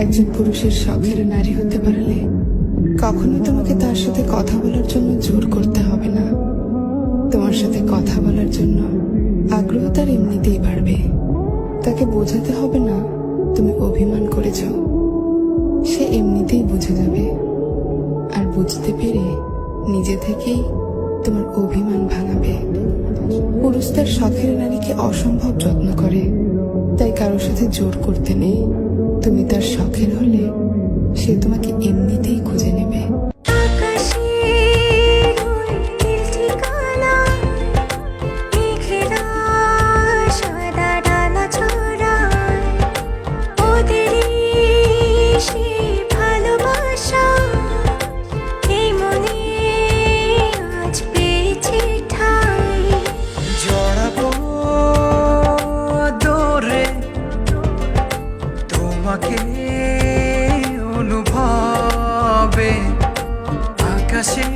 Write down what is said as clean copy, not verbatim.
একজন পুরুষের শখের নারী হতে পারলে কখনোই তোমাকে তার সাথে কথা বলার জন্য জোর করতে হবে না। তোমার সাথে কথা বলার জন্য আগ্রহ তার এমনিতেই বাড়বে। তাকে বোঝাতে হবে না তুমি অভিমান করেছ, সে এমনিতেই বুঝে যাবে। আর বুঝতে পেরে নিজে থেকেই তোমার অভিমান ভাঙাবে। পুরুষ তার শখের নারীকে অসম্ভব যত্ন করে, তাই কারোর সাথে জোর করতে নেই। তুমি তার শখের হলে সে তোমাকে এমনিতেই খুঁজে নেবে। তোমাকে অনুভবে আকাশে